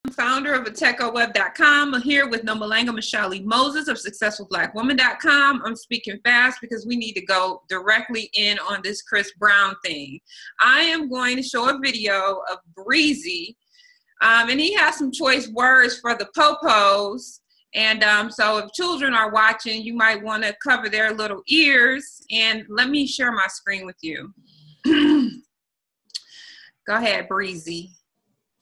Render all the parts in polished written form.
Founder of AtechoWeb.com. I'm here with Nomalanga Mhlauli-Moses of SuccessfulBlackWoman.com. I'm speaking fast because we need to go directly in on this Chris Brown thing. I am going to show a video of Breezy, and he has some choice words for the popos. And so if children are watching, you might want to cover their little ears. And let me share my screen with you. Go ahead, Breezy.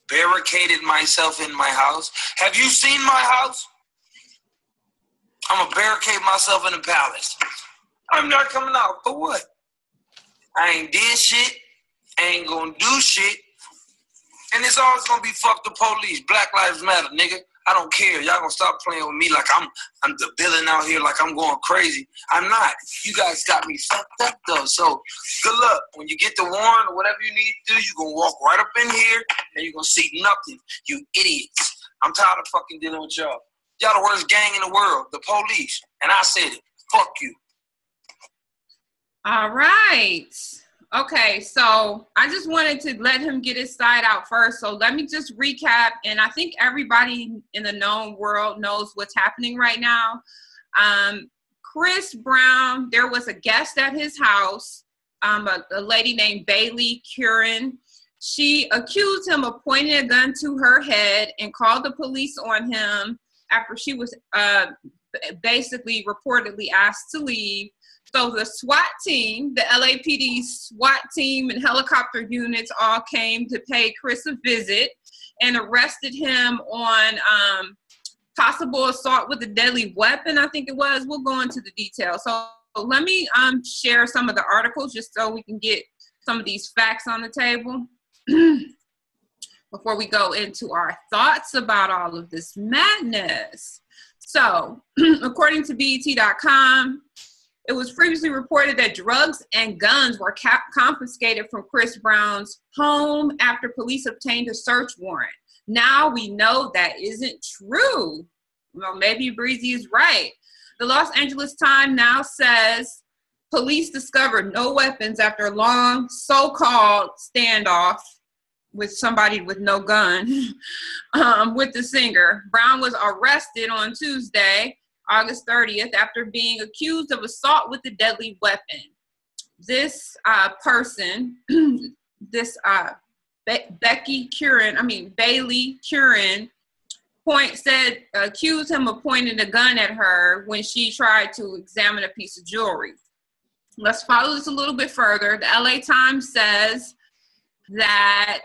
Barricaded myself in my house. Have you seen my house? I'm gonna barricade myself in the palace. I'm not coming out. For what? I ain't did shit. I ain't gonna do shit. And it's always gonna be fuck the police. Black Lives Matter, nigga. I don't care. Y'all gonna stop playing with me like I'm the villain out here, like I'm going crazy. I'm not. You guys got me fucked up though. So good luck. When you get the warrant or whatever you need to do, you're gonna walk right up in here and you're gonna see nothing. You idiots. I'm tired of fucking dealing with y'all. Y'all the worst gang in the world, the police. And I said it. Fuck you. All right. Okay, so I just wanted to let him get his side out first. So let me just recap, and I think everybody in the known world knows what's happening right now. Chris Brown, there was a guest at his house, a lady named Bailey Curran. She accused him of pointing a gun to her head and called the police on him after she was basically reportedly asked to leave. So the SWAT team, the LAPD SWAT team and helicopter units all came to pay Chris a visit and arrested him on possible assault with a deadly weapon, I think it was. We'll go into the details. So let me share some of the articles just so we can get some of these facts on the table before we go into our thoughts about all of this madness. So according to BET.com, it was previously reported that drugs and guns were confiscated from Chris Brown's home after police obtained a search warrant. Now we know that isn't true. Well, maybe Breezy is right. The Los Angeles Times now says police discovered no weapons after a long so-called standoff with somebody with no gun with the singer. Brown was arrested on Tuesday, August 30th, after being accused of assault with a deadly weapon. This person, this Bailey Curran, accused him of pointing a gun at her when she tried to examine a piece of jewelry. Let's follow this a little bit further. The LA Times says that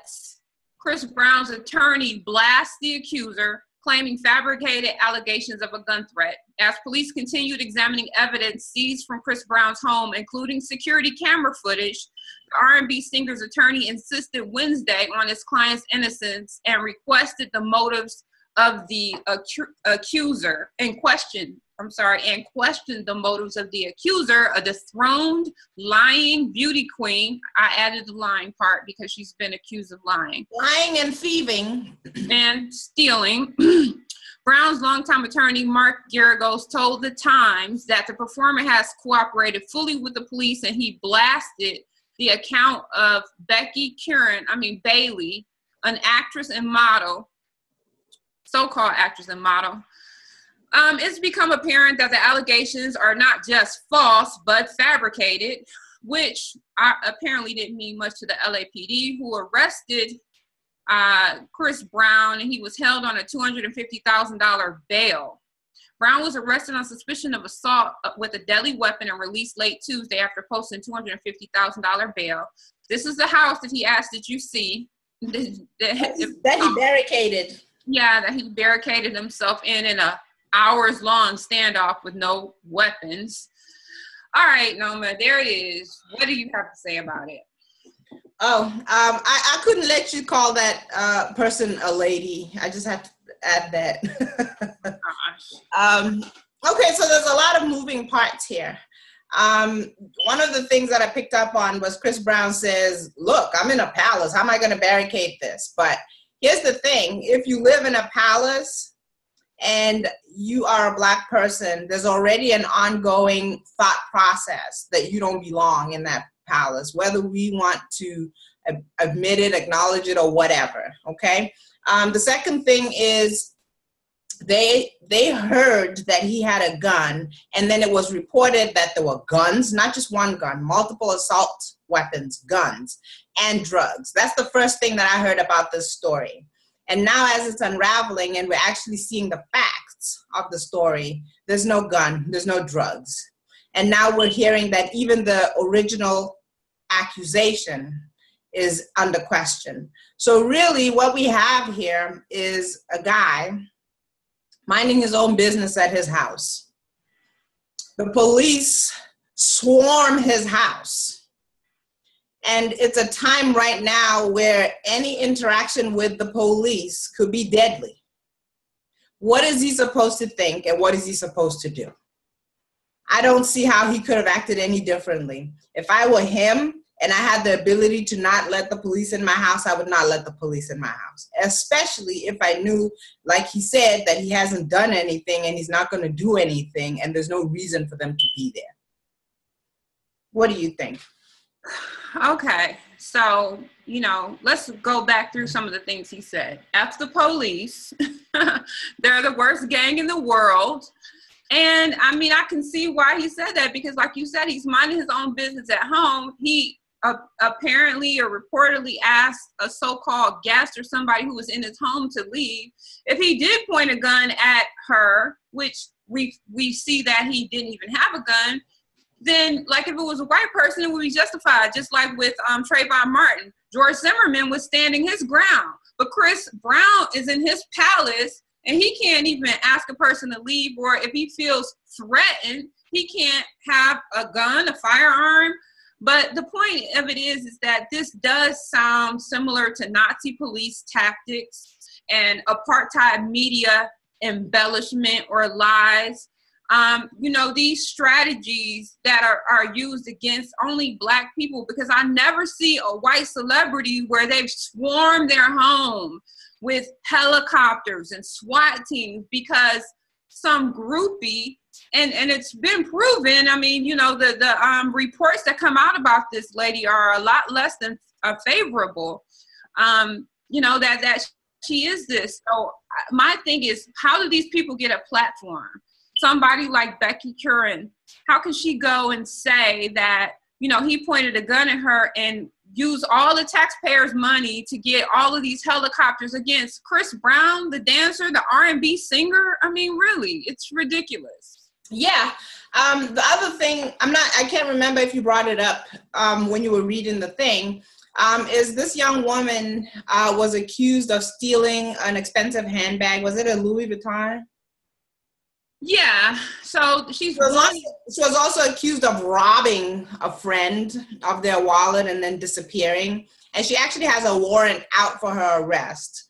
Chris Brown's attorney blasts the accuser, claiming fabricated allegations of a gun threat. As police continued examining evidence seized from Chris Brown's home, including security camera footage, the R&B singer's attorney insisted Wednesday on his client's innocence and requested the motives of the accuser and questioned the motives of the accuser, a dethroned, lying beauty queen. I added the lying part because she's been accused of lying. Lying and thieving. And stealing. Brown's longtime attorney, Mark Garagos, told The Times that the performer has cooperated fully with the police, and he blasted the account of Bailey, an actress and model, so-called actress and model. It's become apparent that the allegations are not just false, but fabricated, which apparently didn't mean much to the LAPD, who arrested Chris Brown, and he was held on a $250,000 bail. Brown was arrested on suspicion of assault with a deadly weapon and released late Tuesday after posting $250,000 bail. This is the house that he asked that you see. That he barricaded. Yeah, that he barricaded himself in a hours-long standoff with no weapons. All right, Noma, there it is. What do you have to say about it? Oh, I couldn't let you call that person a lady. I just have to add that. Okay, so there's a lot of moving parts here. One of the things that I picked up on was Chris Brown says, look, I'm in a palace. How am I going to barricade this? But here's the thing. If you live in a palace and you are a Black person, there's already an ongoing thought process that you don't belong in that palace, whether we want to admit it, acknowledge it, or whatever, okay? The second thing is they heard that he had a gun, and then it was reported that there were guns, not just one gun, multiple assault weapons, guns, and drugs. That's the first thing that I heard about this story. And now as it's unraveling and we're actually seeing the facts of the story, there's no gun, there's no drugs. And now we're hearing that even the original accusation is under question. So really what we have here is a guy minding his own business at his house. The police swarm his house. And it's a time right now where any interaction with the police could be deadly. What is he supposed to think, and what is he supposed to do? I don't see how he could have acted any differently. If I were him and I had the ability to not let the police in my house, I would not let the police in my house, especially if I knew, like he said, that he hasn't done anything and he's not going to do anything and there's no reason for them to be there. What do you think? Okay, so, you know, let's go back through some of the things he said. F the police. They're the worst gang in the world. And I mean, I can see why he said that, because like you said, he's minding his own business at home. He apparently or reportedly asked a so-called guest or somebody who was in his home to leave. If he did point a gun at her, which we see that he didn't even have a gun, then like if it was a white person, it would be justified. Just like with Trayvon Martin, George Zimmerman was standing his ground, but Chris Brown is in his palace and he can't even ask a person to leave, or if he feels threatened, he can't have a gun, a firearm. But the point of it is that this does sound similar to Nazi police tactics and apartheid media embellishment or lies. You know, these strategies that are used against only Black people, because I never see a white celebrity where they've swarmed their home with helicopters and SWAT teams because some groupie, and it's been proven. I mean, you know, the reports that come out about this lady are a lot less than favorable. You know, that she is this. So my thing is, how do these people get a platform? Somebody like Becky Curran, how can she go and say that, you know, he pointed a gun at her and use all the taxpayers' money to get all of these helicopters against Chris Brown, the dancer, the R&B singer? I mean, really, it's ridiculous. Yeah. The other thing, I can't remember if you brought it up when you were reading the thing, is this young woman was accused of stealing an expensive handbag. Was it a Louis Vuitton? Yeah, so she was also accused of robbing a friend of their wallet and then disappearing. And she actually has a warrant out for her arrest.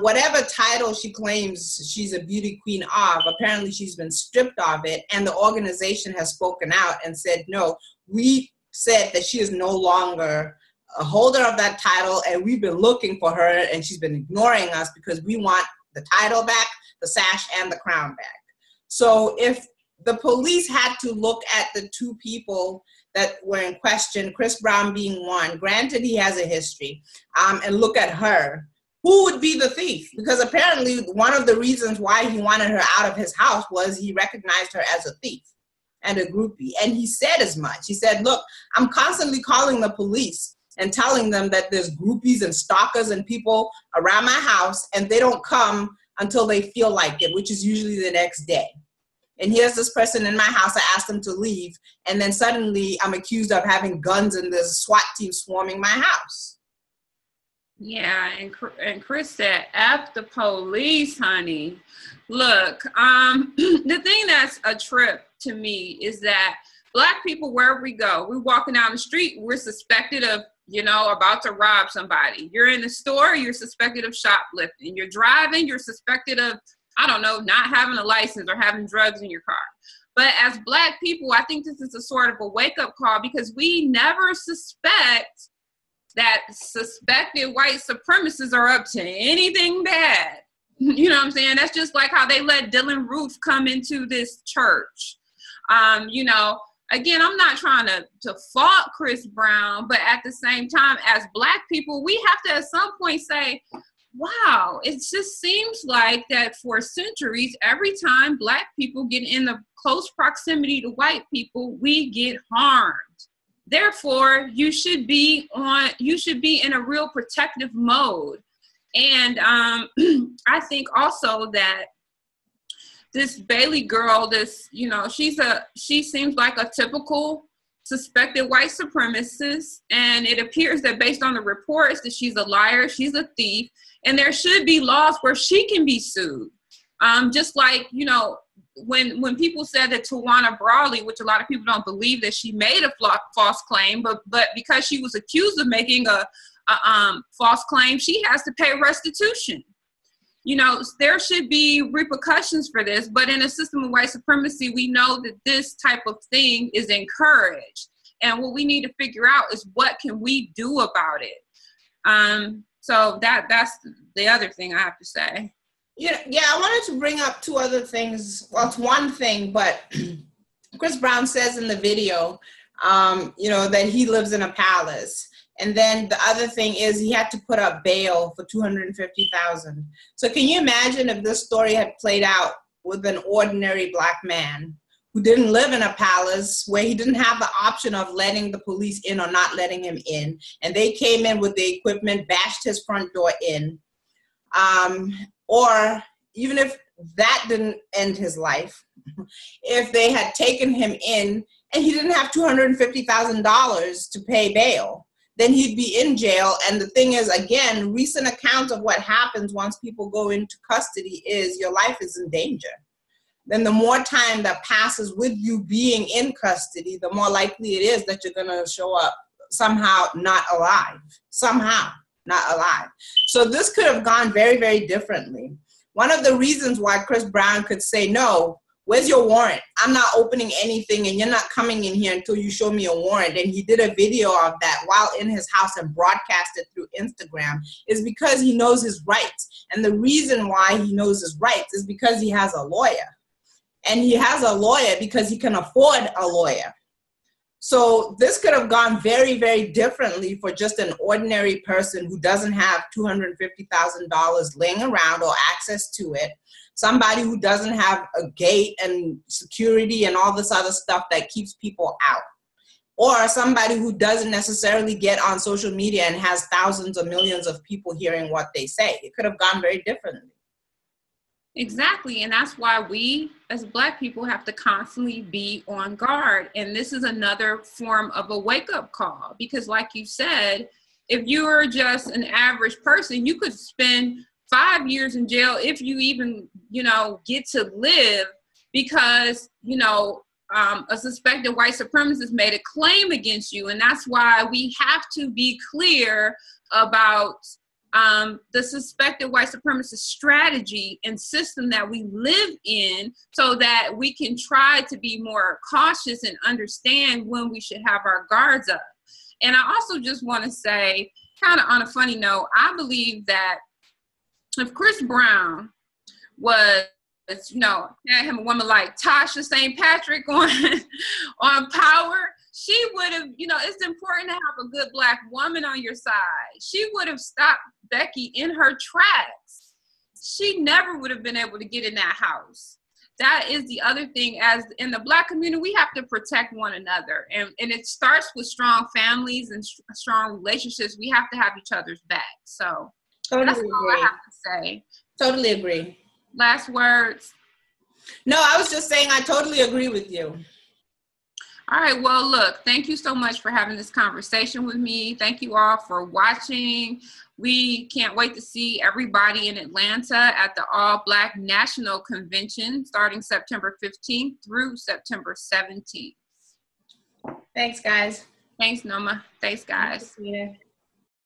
Whatever title she claims she's a beauty queen of, apparently she's been stripped of it. And the organization has spoken out and said, no, we said that she is no longer a holder of that title. And we've been looking for her and she's been ignoring us because we want the title back, the sash, and the crown back. So if the police had to look at the two people that were in question, Chris Brown being one, granted he has a history, and look at her, who would be the thief? Because apparently one of the reasons why he wanted her out of his house was he recognized her as a thief and a groupie. And he said as much. He said, look, I'm constantly calling the police and telling them that there's groupies and stalkers and people around my house, and they don't come until they feel like it, which is usually the next day. And here's this person in my house, I asked them to leave, and then suddenly I'm accused of having guns and there's a SWAT team swarming my house. Yeah, and Chris said, F the police, honey. Look, the thing that's a trip to me is that Black people, wherever we go, we're walking down the street, we're suspected of, you know, about to rob somebody. You're in the store, you're suspected of shoplifting. You're driving, you're suspected of, I don't know, not having a license or having drugs in your car. But as Black people, I think this is a sort of a wake-up call, because we never suspect that suspected white supremacists are up to anything bad. You know what I'm saying? That's just like how they let Dylan Roof come into this church. You know, again, I'm not trying to fault Chris Brown, but at the same time, as Black people, we have to at some point say, wow, it just seems like that for centuries, every time Black people get in the close proximity to white people, we get harmed. Therefore, you should be in a real protective mode. And I think also that this Bailey girl, she seems like a typical suspected white supremacist, and it appears that based on the reports that she's a liar, she's a thief, and there should be laws where she can be sued. Just like, when people said that Tawana Brawley, which a lot of people don't believe that she made a false claim, but because she was accused of making a false claim, she has to pay restitution. There should be repercussions for this, but in a system of white supremacy, we know that this type of thing is encouraged. And what we need to figure out is what can we do about it? So that's the other thing I have to say. Yeah, I wanted to bring up two other things. Well, it's one thing, but Chris Brown says in the video, that he lives in a palace. And then the other thing is he had to put up bail for $250,000. So can you imagine if this story had played out with an ordinary Black man who didn't live in a palace, where he didn't have the option of letting the police in or not letting him in, and they came in with the equipment, bashed his front door in, or even if that didn't end his life, if they had taken him in and he didn't have $250,000 to pay bail, then he'd be in jail. And the thing is, again, recent accounts of what happens once people go into custody is your life is in danger. Then the more time that passes with you being in custody, the more likely it is that you're going to show up somehow not alive. So this could have gone very, very differently. One of the reasons why Chris Brown could say, no, where's your warrant? I'm not opening anything and you're not coming in here until you show me a warrant. And he did a video of that while in his house and broadcast it through Instagram, is because he knows his rights. And the reason why he knows his rights is because he has a lawyer. And he has a lawyer because he can afford a lawyer. So this could have gone very, very differently for just an ordinary person who doesn't have $250,000 laying around or access to it. Somebody who doesn't have a gate and security and all this other stuff that keeps people out. Or somebody who doesn't necessarily get on social media and has thousands or millions of people hearing what they say. It could have gone very differently. Exactly. And that's why we as Black people have to constantly be on guard. And this is another form of a wake-up call, because like you said, if you're just an average person, you could spend 5 years in jail if you even, get to live, because, a suspected white supremacist made a claim against you. And that's why we have to be clear about the suspected white supremacist strategy and system that we live in, so that we can try to be more cautious and understand when we should have our guards up. And I also just want to say, kind of on a funny note, I believe that if Chris Brown was, had him a woman like Tasha St. Patrick on Power, she would have, it's important to have a good Black woman on your side. She would have stopped Becky in her tracks. She never would have been able to get in that house. That is the other thing. As in the Black community, we have to protect one another. And it starts with strong families and strong relationships. We have to have each other's back. So that's all I have to say. Totally agree. Last words? No, I was just saying I totally agree with you. All right. Well, look, thank you so much for having this conversation with me. Thank you all for watching. We can't wait to see everybody in Atlanta at the All Black National Convention starting September 15th through September 17th. Thanks, guys. Thanks, Noma. Thanks, guys. Thanks,